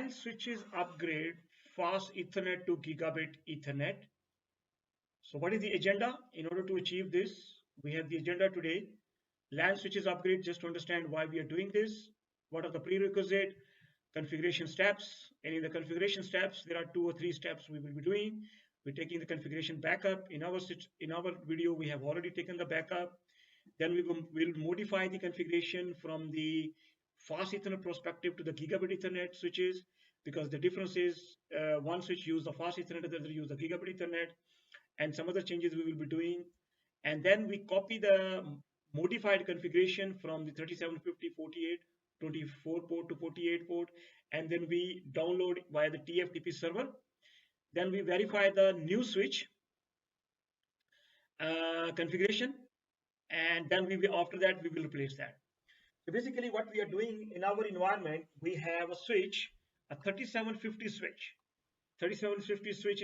LAN switches upgrade fast Ethernet to gigabit Ethernet. So what is the agenda? In order to achieve this, we have the agenda today. LAN switches upgrade, just to understand why we are doing this. What are the prerequisite configuration steps? And in the configuration steps, there are 2 or 3 steps we will be doing. We're taking the configuration backup. In our video, we have already taken the backup. Then we will modify the configuration from the fast Ethernet perspective to the gigabit Ethernet switches, because the difference is one switch use the fast Ethernet, the other use the gigabit Ethernet, and some other changes we will be doing. And then we copy the modified configuration from the 3750 48 24 port to 48 port, and then we download via the TFTP server. Then we verify the new switch configuration, and then after that we will replace that. So basically what we are doing in our environment, we have a switch, a 3750 switch. 3750 switch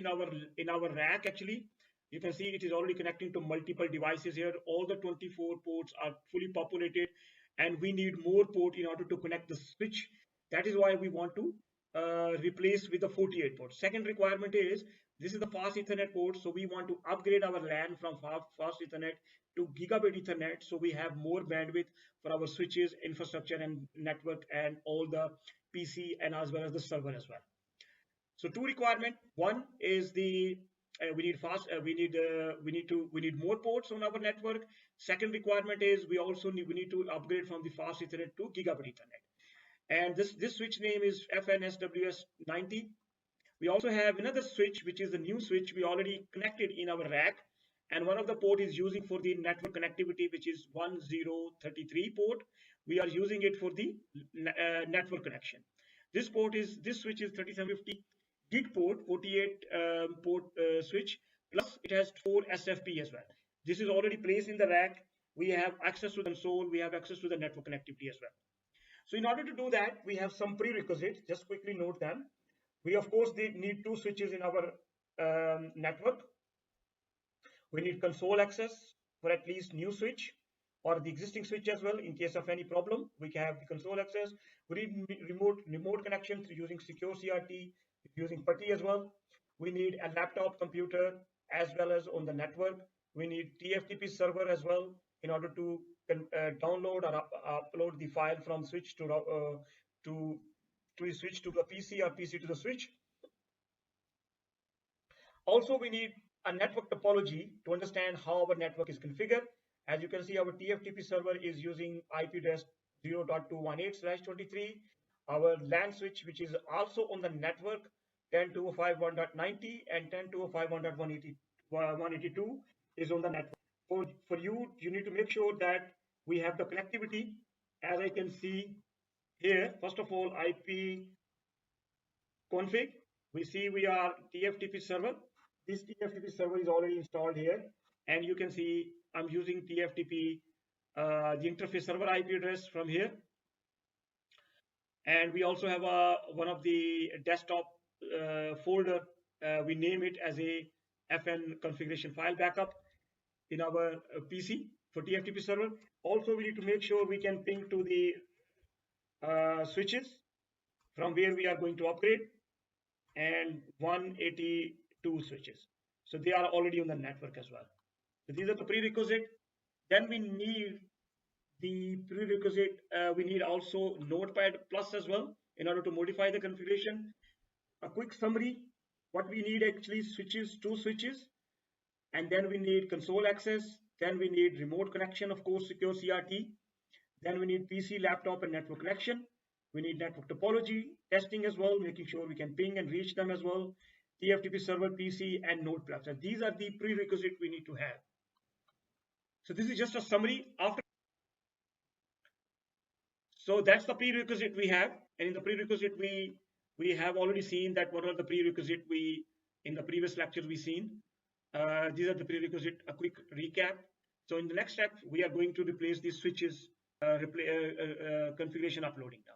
in our rack. Actually, you can see it is already connecting to multiple devices here. All the 24 ports are fully populated, and we need more port in order to connect the switch. That is why we want to replace with the 48 port. Second requirement is, this is the fast Ethernet port, so we want to upgrade our LAN from fast Ethernet to gigabit Ethernet, so we have more bandwidth for our switches, infrastructure, and network, and all the PC, and as well as the server as well. So 2 requirement. One is the we need more ports on our network. Second requirement is we need to upgrade from the fast Ethernet to gigabit Ethernet. And this switch name is FNSWS90. We also have another switch, which is the new switch we already connected in our rack, and one of the port is using for the network connectivity, which is 1033 port. We are using it for the network connection. This switch is 3750 gig port, 48 port switch, plus it has 4 SFP as well. This is already placed in the rack. We have access to the console, we have access to the network connectivity as well. So in order to do that, we have some prerequisites. Just quickly note them. We of course need 2 switches in our network. We need console access for at least new switch or the existing switch as well. In case of any problem, we can have the console access. We need remote connection through using secure CRT, using PuTTY as well. We need a laptop computer as well as on the network. We need TFTP server as well in order to download or upload the file from switch to the switch to the PC, or PC to the switch. Also, we need a network topology to understand how our network is configured. As you can see, our TFTP server is using IP address 0.218/23. Our LAN switch, which is also on the network, 10.205.1.90 and 10.205.182 is on the network. For you need to make sure that we have the connectivity. As I can see here, first of all, IP config. We see we are TFTP server. This TFTP server is already installed here, and you can see I'm using TFTP, the interface server IP address from here. And we also have one of the desktop folder. We name it as a FN configuration file backup in our PC for TFTP server. Also, we need to make sure we can ping to the switches from where we are going to upgrade, and 182 switches. So they are already on the network as well. So these are the prerequisite. Then we need the prerequisite. We need also Notepad+ as well in order to modify the configuration. A quick summary: what we need actually switches, 2 switches, and then we need console access. Then we need remote connection, of course, secure CRT. Then we need PC, laptop, and network connection. We need network topology testing as well, making sure we can ping and reach them as well. TFTP server, PC, and Notepad+. So these are the prerequisites we need to have. So this is just a summary. So that's the prerequisite we have, and in the prerequisite we have already seen that what are the prerequisite in the previous lectures we seen. These are the prerequisite. A quick recap. So in the next step, we are going to replace these switches, configuration uploading now.